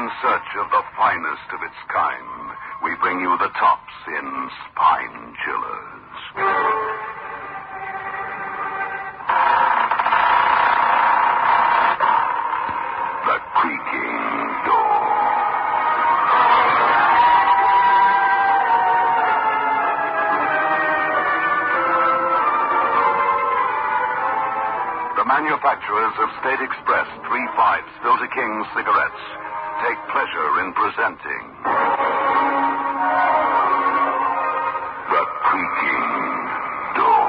in search of the finest of its kind, we bring you the tops in Spine Chillers. The Creaking Door. The manufacturers of State Express 3/5 Filter King cigarettes take pleasure in presenting The Creaking Door.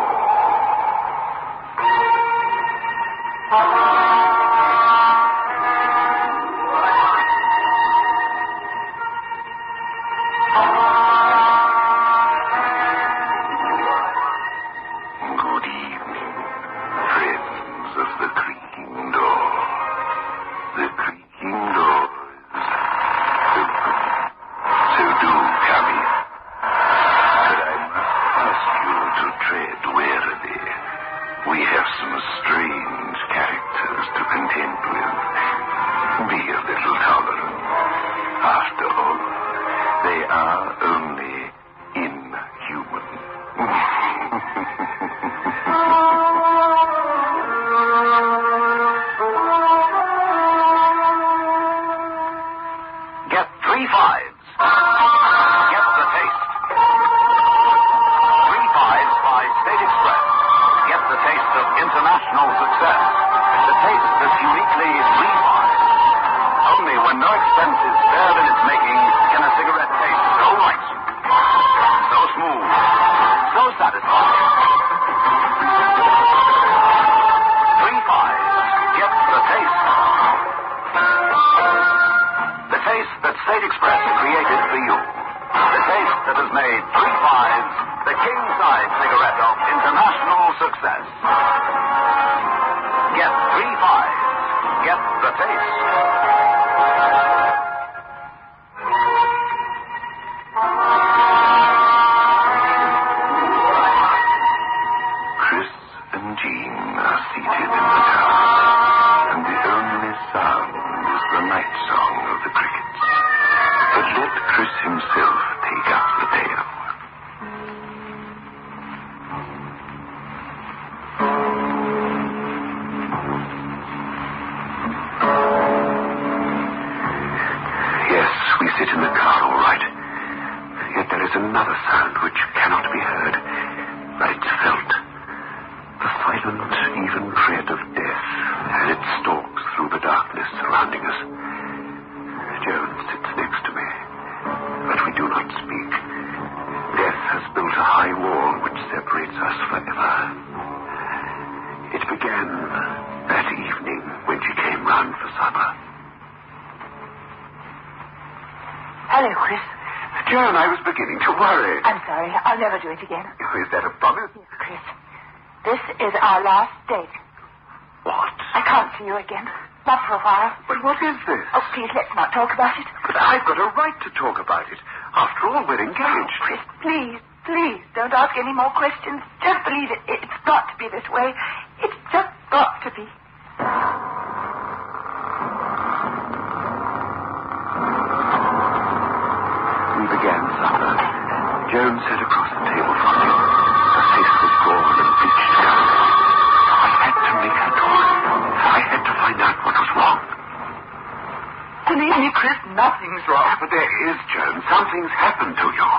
Good evening, friends of The Creaking Door. The Creaking Door is so do come in. But I must ask you to tread warily. We have some strange characters to contend with. Be a little tolerant. After all, they are only inhuman. Get 3/5s. Get the taste. 3/5s by State Express. Get the taste of international success. The taste that's uniquely 3/5. Only when no expense is spared in its making can a cigarette taste so light, so smooth, so satisfying. 3/5s. Get the taste. The taste that State Express created for you. The taste that has made 3/5s the king-size cigarette of international success. Get 3/5s. Get the taste. Chris and Jean are seated in the tower, and the only sound is the night song of the crickets. But let Chris himself take up the tale. Yes, we sit in the car all right. Yet there is another sound which cannot be heard, but it's felt. The silent, even tread of death as it stalks through the darkness surrounding us. Joan sits next to me, but we do not speak. Death has built a high wall which separates us forever. It began that evening when she came round for supper. Hello, Chris. Joan, I was beginning to worry. I'm sorry. I'll never do it again. Is that a promise? Yes, Chris. This is our last date. What? I can't see you again. Not for a while. But what is this? Oh, please, let's not talk about it. But I've got a right to talk about it. After all, we're Oh, engaged. Chris, please, please, don't ask any more questions. Just believe it. It's got to be this way. It's just got to be. We began supper. Joan sat across the table from me. Her face was drawn and bleached down. I had to make her talk. I had to find out what was wrong. Believe me, Chris, nothing's wrong. But there is, Joan. Something's happened to you.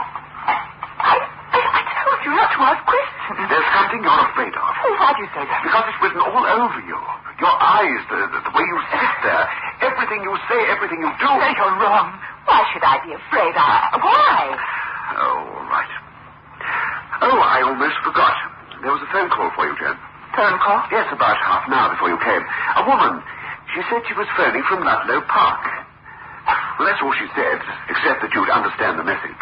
I told you not to ask questions. There's something you're afraid of. Oh, why do you say that? Because it's written all over you. Your eyes, the way you sit there. Everything you say, everything you do. No, you're wrong. Why should I be afraid? Why? Oh, all right. Oh, I almost forgot. There was a phone call for you, Joan. Phone call? Yes, about half an hour before you came. A woman. She said she was phoning from Ludlow Park. Well, that's all she said, except that you'd understand the message.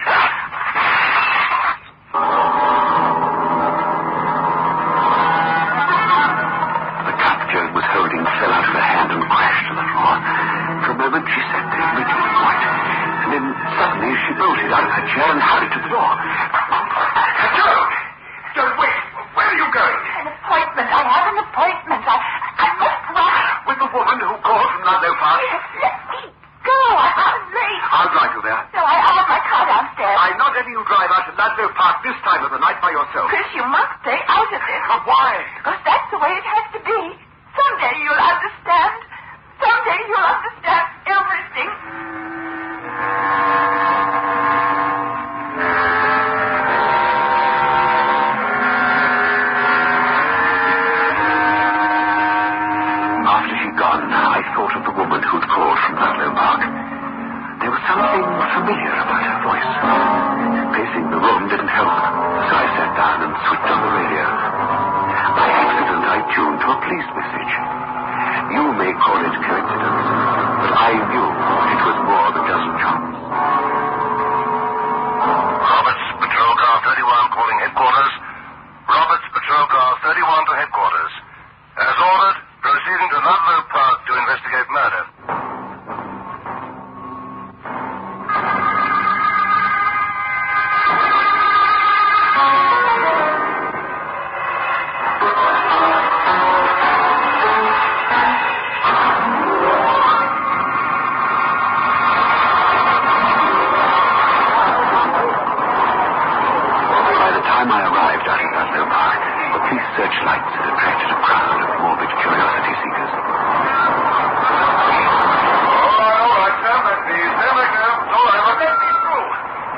The cup Joan was holding fell out of her hand and crashed to the floor. For a moment, she sat there rigid and white. And then, suddenly, she bolted out of her chair and hurried to the door. Joan! Joan, wait! Where are you going? An appointment. I have an appointment. I must run. With the woman who called from Ludlow Park? Let me go. you there? No, I have my car downstairs. I'm not letting you drive out to Ludlow Park this time of the night by yourself. Chris, you must stay out of this. Why? Because that's the way it has to be. Someday you'll understand. Someday you'll understand everything. After she'd gone, I thought of the woman who'd called from Ludlow Park. There was something familiar about her voice. Pacing the room didn't help, so I sat down and switched on the radio. By accident, I tuned to a police message. You may call it coincidence, but I knew it was more than just chance. Roberts, Patrol Car 31 calling headquarters. Roberts, Patrol Car 31 to headquarters. As ordered, proceeding to Ludlow Park to investigate murder. Searchlights had attracted a crowd of morbid curiosity seekers. All right, sir. Stand back there. All right, let me through.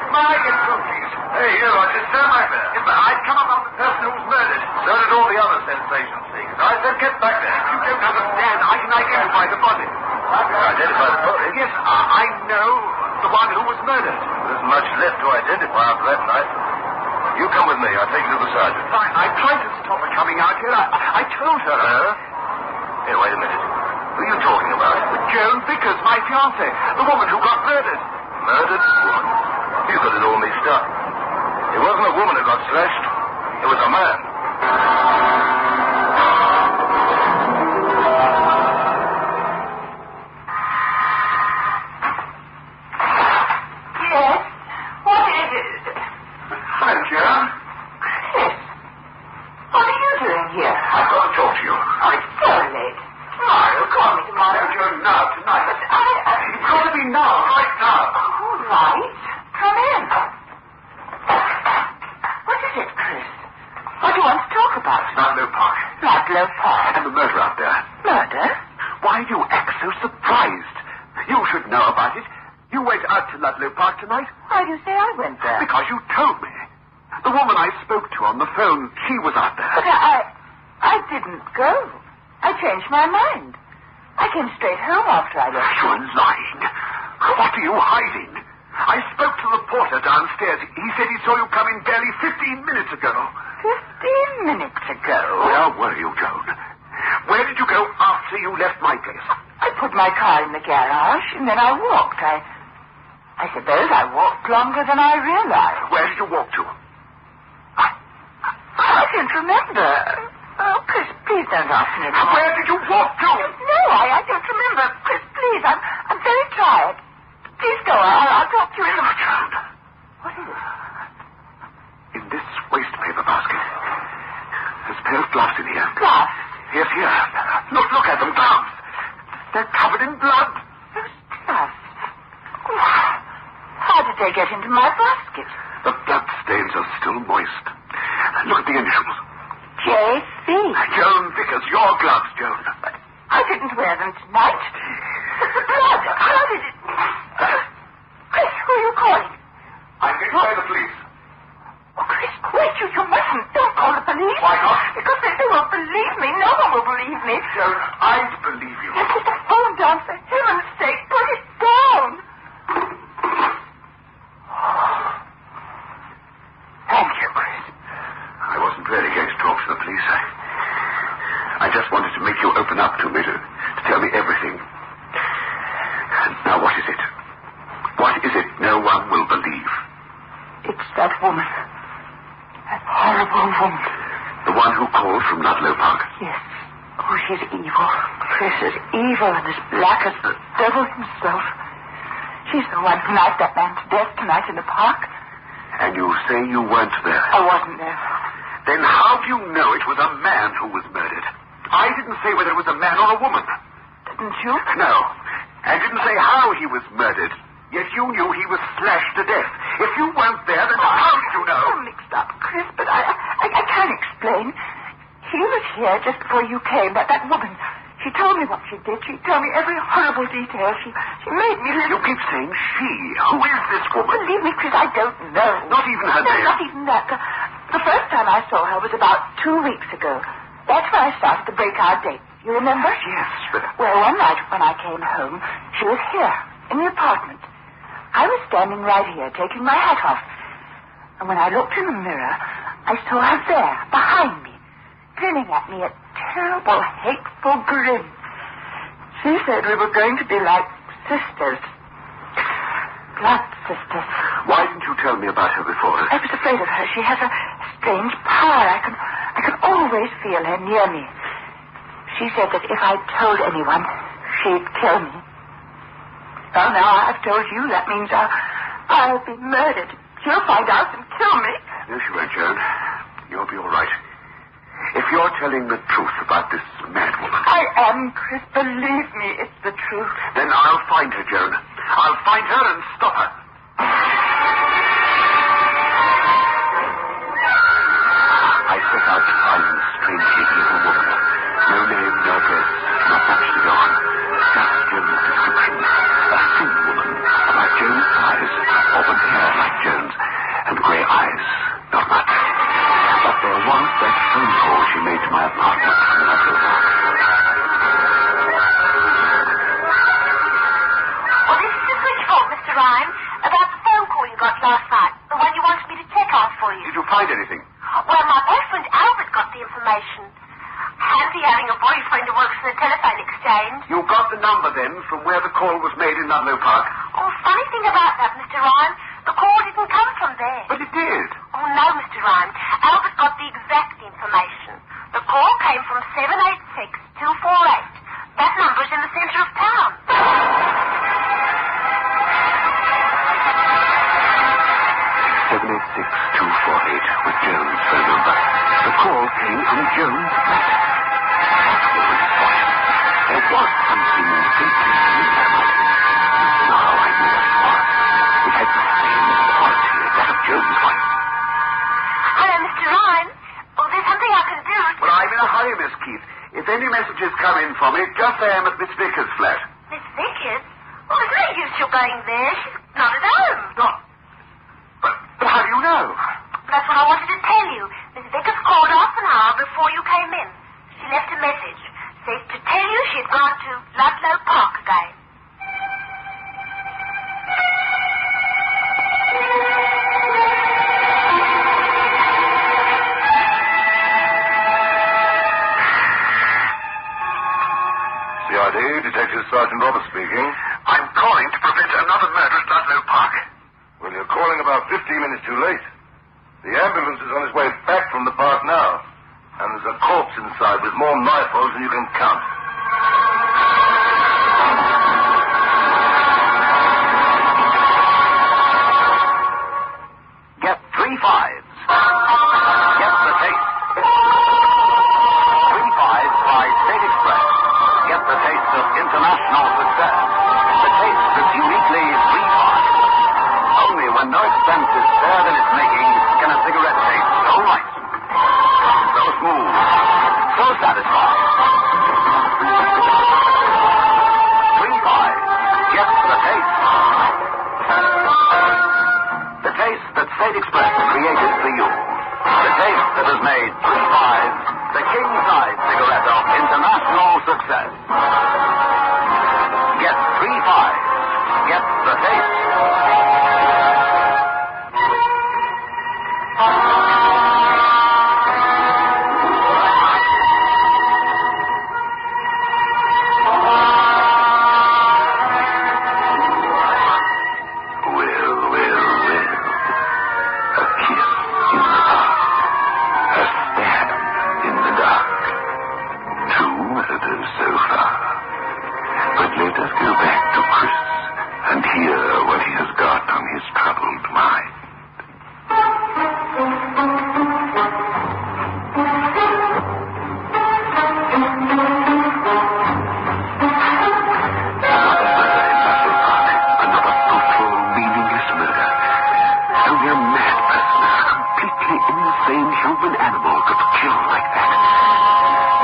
May I get through, please? Hey, here, Roger. Stand back there. Yes, but I'd come upon the person who was murdered. So did all the other sensation seekers. I said get back there. You don't understand. I can identify the body. Identify the body? Yes, I know the one who was murdered. There isn't much left to identify after that night. You come with me. I'll take you to the sergeant. Fine. I tried to stop her coming out here. I told her. Hey, wait a minute. Who are you talking about? Joan Vickers, my fiancée. The woman who got murdered. Murdered? What? You got it all mixed up. It wasn't a woman who got slashed. It was a man. Yes? What is it? Hello, Joan. Chris, what are you doing here? I've got to talk to you. Oh, it's so late. Tomorrow, call me tomorrow. No, Joan, now, tonight. But It's got to be now, right now. All right. Come in. What is it, Chris? What do you want to talk about? Ludlow Park. Ludlow Park. And the murder out there. Murder? Why do you act so surprised? You should know about it. You went out to Ludlow Park tonight. Why do you say I went there? Because you told me. The woman I spoke to on the phone, she was out there. But I didn't go. I changed my mind. I came straight home after I left. You're lying. What are you hiding? I spoke to the porter downstairs. He said he saw you come in barely 15 minutes ago. 15 minutes ago? Where were you, Joan? Where did you go after you left my place? I put my car in the garage, and then I walked. I suppose I walked longer than I realized. Where did you walk to? I can't remember. Oh, Chris, please don't ask me anymore. Where did you walk to? No, I don't remember. Chris, please, I'm very tired. Please go. I'll talk to you in the... Joan. What is it? In this waste paper basket. There's a pair of gloves in here. Gloves? Yes, here. Look at them, gloves. They're covered in blood. Those gloves? How did they get into my basket? The blood stains are still moist. Look at the initials. J.C. Joan Vickers, your gloves, Joan. I didn't wear them tonight. But the blood, how did it... Chris, who are you calling? I'm going to the police. Oh, Chris, wait, you mustn't. Don't call the police. Why not? Because they won't believe me. No one will believe me. Joan, I'd believe you. Put the phone down, for heaven's sake. Put it down. Thank you, Chris. I wasn't really going to talk to the police. I just wanted to make you open up to me, to tell me everything. And now what is it? What is it no one will believe? It's that woman. That horrible woman. The one who called from Ludlow Park? Yes. Oh, she's evil. Chris is evil and as black as the devil himself. She's the one who knifed that man to death tonight in the park. And you say you weren't there? I wasn't there. Then how do you know it was a man who was murdered? I didn't say whether it was a man or a woman. Didn't you? No. I didn't say how he was murdered. Yet you knew he was slashed to death. If you weren't there, then how did you know? I'm mixed up, Chris, but I can't explain. He was here just before you came, but that woman, she told me what she did. She told me every horrible detail. She made me live. You keep saying she. Who is this woman? Believe me, Chris, I don't know. Not even her name? Not even that. The first time I saw her was about 2 weeks ago. That's when I started to break our date. You remember? Yes, but... Well, one night when I came home, she was here, in the apartment. I was standing right here, taking my hat off. And when I looked in the mirror, I saw her there, behind me, grinning at me a terrible, hateful grin. She said we were going to be like sisters. Blood sisters. Why didn't you tell me about her before? I was afraid of her. She has a strange power. I can always feel her near me. She said that if I told anyone, she'd kill me. Well, now I've told you. That means I'll be murdered. She'll find out and kill me. No, she won't, Joan. You'll be all right. If you're telling the truth about this mad woman... I am, Chris. Believe me, it's the truth. Then I'll find her, Joan. I'll find her and stop her. I set out to find this strangely evil woman. No name, no address, not much to go on. Just Joan's description. A thin woman, about Joan's size, auburn hair like Joan's, and grey eyes, not much. But there was that phone call she made to my apartment from the hotel. Well, this is the switchboard, Mr. Ryan, about the phone call you got last night, the one you wanted me to check out for you. Did you find anything? Well, my boyfriend Albert got the information. Handy having a boyfriend who works for the telephone exchange. You got the number, then, from where the call was made in Ludlow Park? Oh, funny thing about that, Mr. Ryan, the call didn't come from there. But it did. Oh, no, Mr. Ryan. Albert got the exact information. The call came from 786-248. That number's in the center of town. 786-248 was Joan's phone number. The call came from Joan's flat. That woman's voice. There was something deeply human. Now I knew what it was. It had the same quality as that of Joan's voice. Hello, Mr. Ryan. Oh, there's something I can do. Well, I'm in a hurry, Miss Keith. If any messages come in for me, just say I'm at Miss Vickers' flat. Miss Vickers? Well, there's no use you're going there. She's not at home. No. But how do you know? That's what I wanted to tell you. Miss Vickers called half an hour before you came in. She left a message. Said to tell you she'd gone to Ludlow Park again. CID, Detective Sergeant Roberts speaking. I'm calling to prevent another murder at Ludlow Park. Well, you're calling about 15 minutes too late. The ambulance is on its way back from the park now. And there's a corpse inside with more knife holes than you can count. Get 3 fives. Get the taste. 3 fives by State Express. Get the taste of international success. The taste that's uniquely 3 fives. Only when no expense is spared in its making can a cigarette taste so right, so smooth, so satisfying. 3 fives. Get the taste. The taste that State Express created for you. The taste that has made 3 fives the king-size cigarette of international success. Get 3 fives. Get the taste. So far. human animal could kill like that.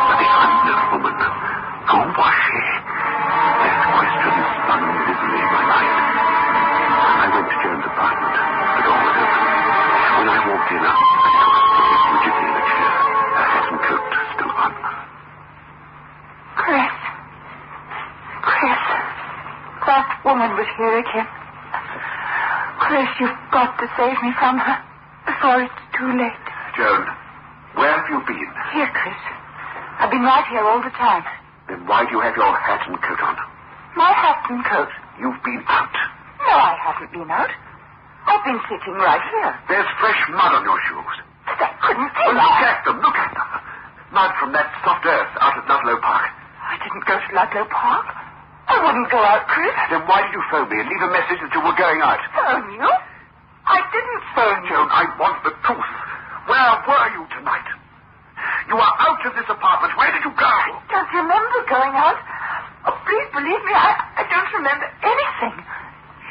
But the unknown woman, who was she? That question spun busily in my mind. I went to Joan's apartment. The door was open. When I walked in, I saw her sitting rigidly in a chair, her hat and coat still on. Chris. That woman was here again. Chris, you've got to save me from her before it's too late. Joan, where have you been? Here, Chris. I've been right here all the time. Then why do you have your hat and coat on? My hat and coat? You've been out. No, I haven't been out. I've been sitting right here. There's fresh mud on your shoes. But I couldn't see Well, look at them. Mud from that soft earth out at Ludlow Park. I didn't go to Ludlow Park. I wouldn't go out, Chris. Then why did you phone me and leave a message that you were going out? Phone you? I didn't phone you. Joan, I want the truth. Where were you tonight? You are out of this apartment. Where did you go? I don't remember going out. Oh, please believe me, I don't remember anything.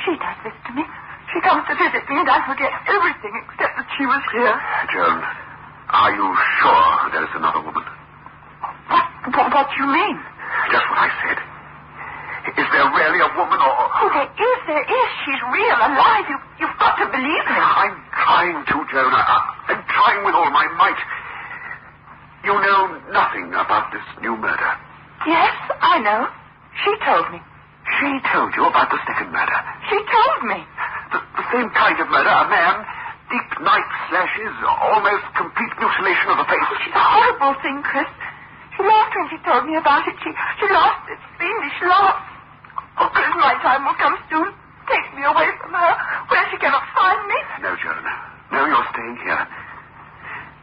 She does this to me. She comes to visit me and I forget everything except that she was here. Joan, are you sure there's another woman? What do you mean? Just what I said. Is there really a woman or... Oh, there is. She's real, alive. You've got to believe me. I'm trying to, Joan. I'm trying with all my might. You know nothing about this new murder. Yes, I know. She told me. She told you about the second murder? She told me. The same kind of murder, a man, deep knife slashes, almost complete mutilation of the face. Oh, she's a horrible thing, Chris. She laughed when she told me about it. She laughed this fiendish laugh. Oh, Chris, my time will come soon. Take me away from her, where she cannot find me. No, Joan. No, you're staying here.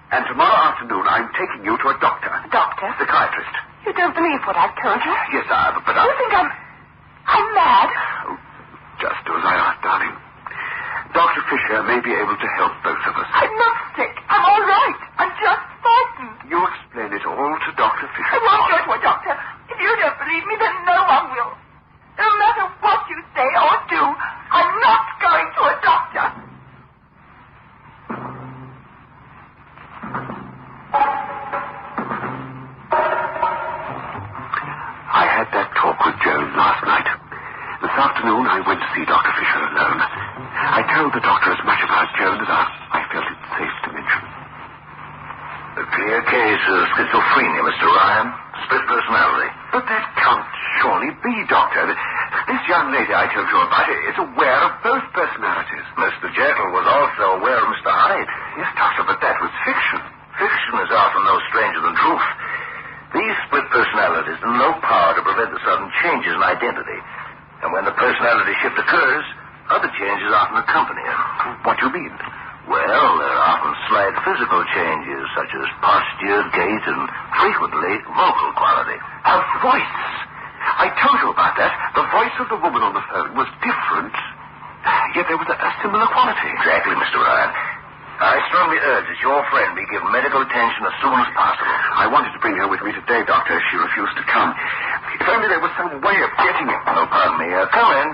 And tomorrow afternoon, I'm taking you to a doctor. A doctor? Psychiatrist. You don't believe what I've told you? Yes, but You think I'm mad? Oh, just do as I ask, darling. Dr. Fisher may be able to help both of us. I'm not sick. I'm all right. I'm just frightened. You explain it all to Dr. Fisher. I won't go to a doctor. If you don't believe me, then no one will. No matter what you say or do, I'm not going to a doctor. I had that talk with Joan last night. This afternoon, I went to see Dr. Fisher alone. I told the doctor as much about Joan as I felt it safe to mention. A clear case of schizophrenia, Mr. Ryan. Split personality. But that can't surely be, Doctor. This young lady I told you about is aware of both personalities. Mr. Jekyll was also aware of Mr. Hyde. Yes, Doctor, but that was fiction. Fiction is often no stranger than truth. These split personalities have no power to prevent the sudden changes in identity. And when the personality shift occurs, other changes often accompany it. What do you mean? Well, there are often slight physical changes, such as posture, gait, and frequently vocal quality. A voice. I told you about that. The voice of the woman on the phone was different, yet there was a similar quality. Exactly, Mr. Ryan. I strongly urge that your friend be given medical attention as soon as possible. I wanted to bring her with me today, Doctor. She refused to come. If only there was some way of getting it. Oh, pardon me. Come in.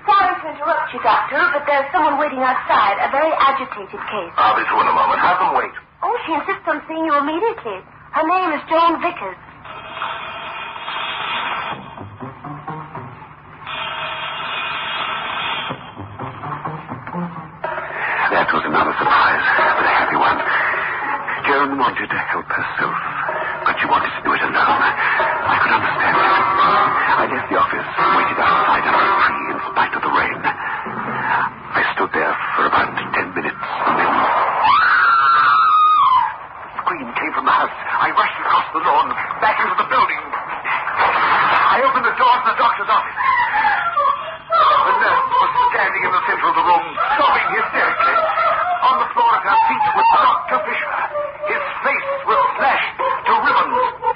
Sorry to interrupt you, Doctor, but there's someone waiting outside. A very agitated case. I'll be through in a moment. Have them wait. Oh, she insists on seeing you immediately. Her name is Joan Vickers. That was another surprise, but a happy one. Joan wanted to help herself, but she wanted to do it alone. I could understand it. I left the office and waited outside under a tree in spite of the rain. I stood there for about 10 minutes, and then... A scream came from the house. I rushed across the lawn, back into the building. I opened the door to the doctor's office. The nurse was standing in the center of the room, sobbing hysterically. On the floor at her feet was Dr. Fisher. His face was slashed to ribbons.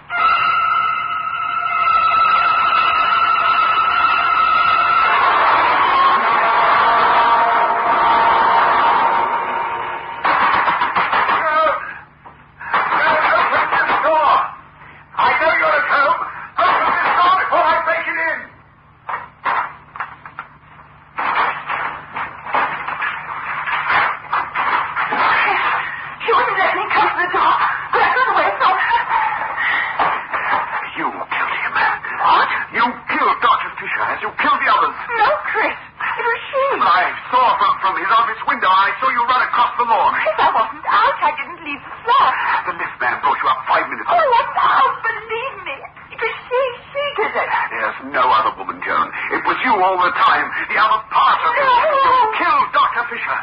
I saw from his office window. I saw you run across the lawn. Chris, I wasn't out. I didn't leave the flat. The lift man brought you up 5 minutes ago. Oh, what now? Believe me. It was she. She did it. There's no other woman, Joan. It was you all the time. The other part of it. No. You killed Dr. Fisher.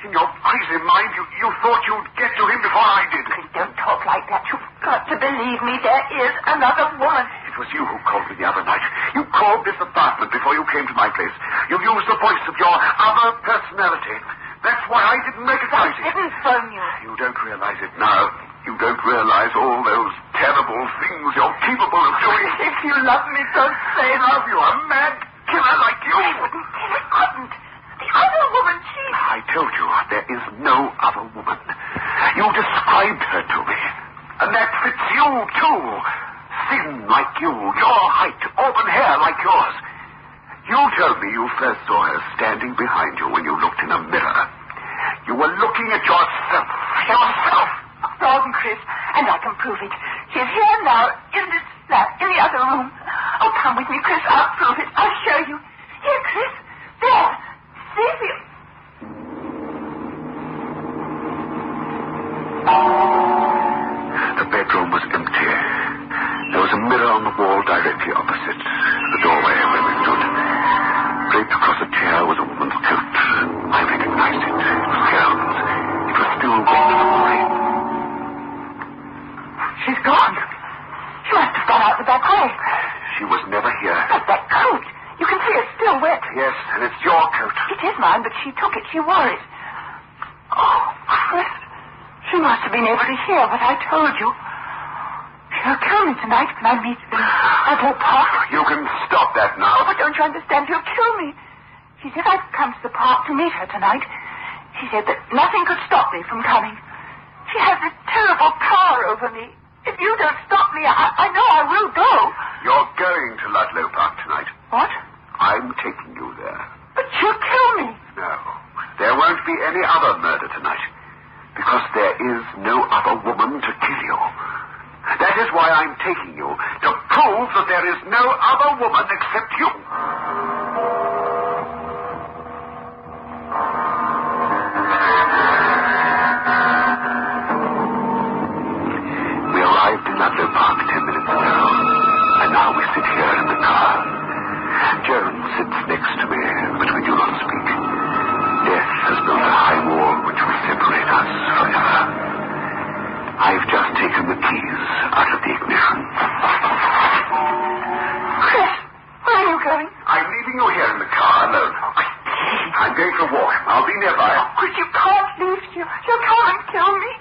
In your crazy mind, you thought you'd get to him before I did. Chris, don't talk like that. You've got to believe me. There is another woman. It was you who called me the other night. You called this apartment before you came to my place. You used the voice of your other personality. That's why I didn't make it I noisy. didn't phone you. You don't realize it now. You don't realize all those terrible things you're capable of doing. If you love me, don't say I love you, a mad killer like you. I wouldn't kill it. Couldn't. The other woman, she... I told you, there is no other woman. You described her to me. And that fits you, too. Thin like you, your height, auburn hair like yours. You told me you first saw her standing behind you when you looked in a mirror. You were looking at yourself. Yourself! Wrong, Chris, and I can prove it. She's here now, in this flat, in the other room. Oh, come with me, Chris. I'll prove it. I'll show you. Here, Chris. There. See if you... The bedroom was empty. There was a mirror on the wall directly opposite the doorway where we stood. Draped across a chair was a woman's coat. I recognized it. It was Joan's. It was still wet from the rain. She's gone. She must have gone out the back way. She was never here. But that coat. You can see it's still wet. Yes, and it's your coat. It is mine, but she took it. She wore it. Oh, Chris. She must have been able to hear what I told you. She'll kill me tonight when I meet them at her park. You can stop that Oh, now. but don't you understand? She'll kill me. She said I'd come to the park to meet her tonight. She said that nothing could stop me from coming. She has this terrible power over me. If you don't stop me, I know I will go. You're going to Ludlow Park tonight. What? I'm taking you there. But she'll kill me. No. There won't be any other murder tonight. Because there is no other woman to kill you. That is why I'm taking you, to prove that there is no other woman except you. We arrived in Ludlow Park 10 minutes ago, and now we sit here in the car. Joan sits next to me, but we do not speak. Death has built a high wall which will separate us forever. I've just taken the keys out of the ignition. Chris, where are you going? I'm leaving you here in the car alone. I'm going for a walk. I'll be nearby. Chris, you can't leave. She'll come and kill me.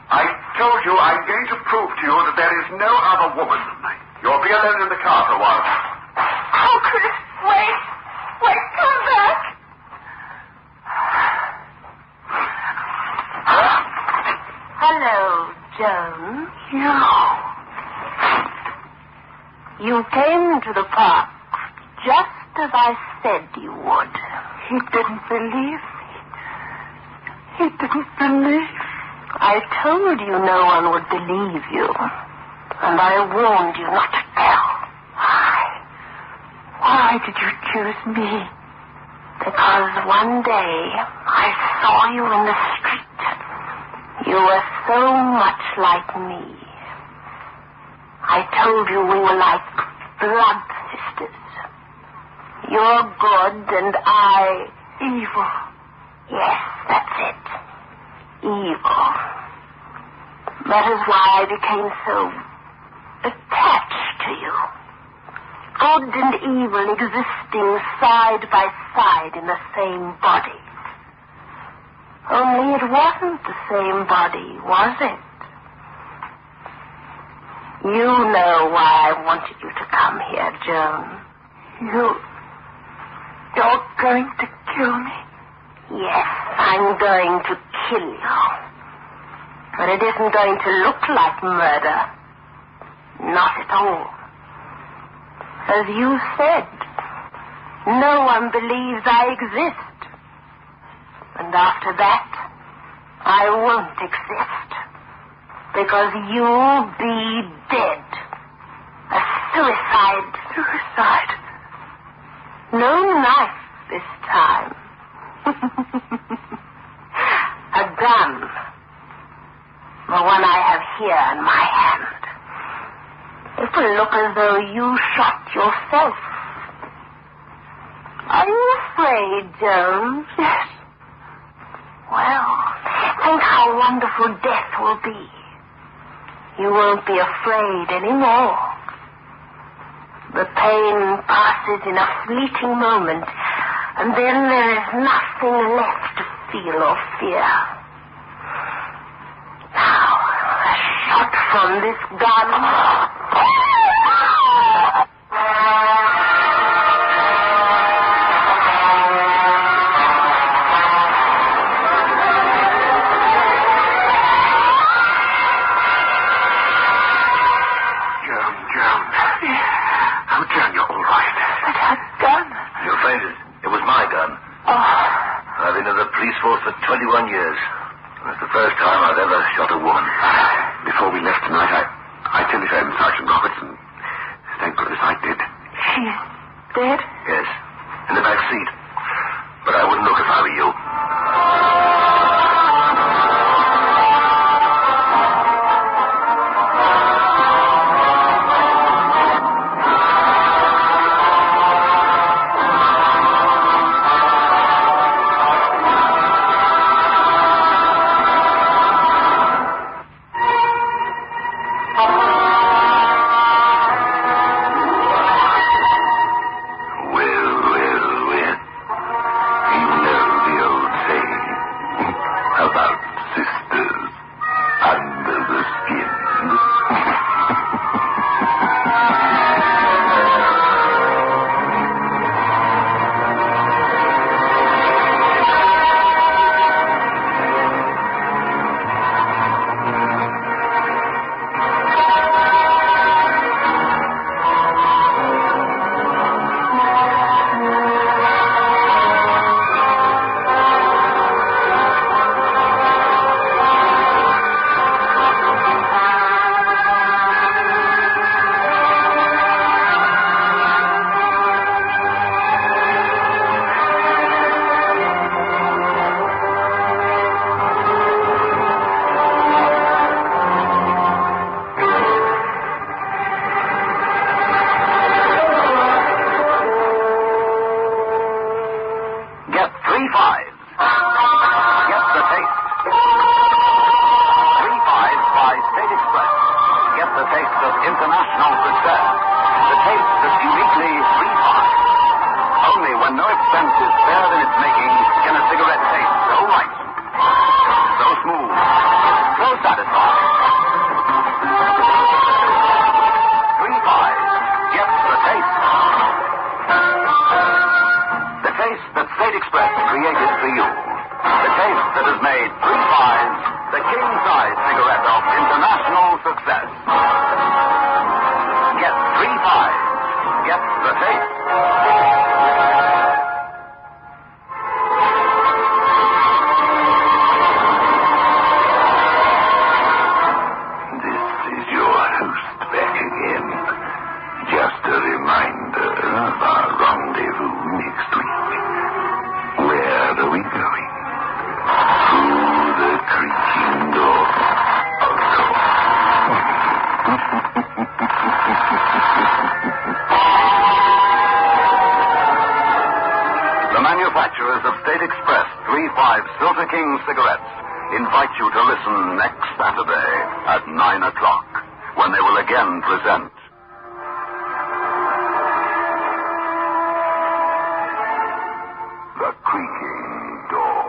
I told you I'm going to prove to you that there is no other woman. You'll be alone in the car for a while. Oh, Chris, wait. Wait, come back. Hello, Joan. You came to the park just as I said you would. He didn't believe me. He didn't believe. I told you no one would believe you. And I warned you not to tell. Why? Why did you choose me? Because one day I saw you in the street. You were so much like me. I told you we were like blood sisters. You're good and I... Evil. Yes, that's it. Evil. That is why I became so attached to you. Good and evil existing side by side in the same body. Only it wasn't the same body, was it? You know why I wanted you to come here, Joan. You're going to kill me? Yes, I'm going to kill you. But it isn't going to look like murder. Not at all. As you said, no one believes I exist. And after that, I won't exist. Because you'll be dead. A suicide. Suicide? No knife this time. A gun. The one I have here in my hand. It will look as though you shot yourself. Are you afraid, Jones? Yes. Well, think how wonderful death will be. You won't be afraid anymore. The pain passes in a fleeting moment, and then there is nothing left to feel or fear. Now, a shot from this gun. John, you're all right. But that gun. You fainted. It was my gun. Oh. I've been in the police force for 21 years. It's the first time I've ever shot a woman. Before we left tonight, I telephoned Sergeant Robertson. Thank goodness I did. She's dead? Yes, in the back seat. But I wouldn't look if I were you. international success. The taste that's uniquely refined. Only when no expense is spared in its making can a cigarette taste so right, so smooth, so satisfying. 3-5 gets the taste. The taste that State Express created for you. The taste that has made 3-5 the king-size cigarette of international success. Get 3-5. Get the taste. This is your host back again. Just a reminder of our rendezvous next week. Where are we going? Through the creaking door, of course. The manufacturers of State Express 3-5 Silver King cigarettes invite you to listen next Saturday at 9 o'clock when they will again present The Creaking Door.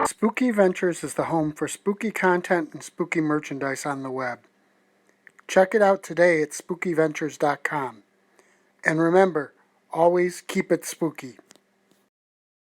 Spooky Ventures is the home for spooky content and spooky merchandise on the web. Check it out today at spookyventures.com. And remember, always keep it spooky.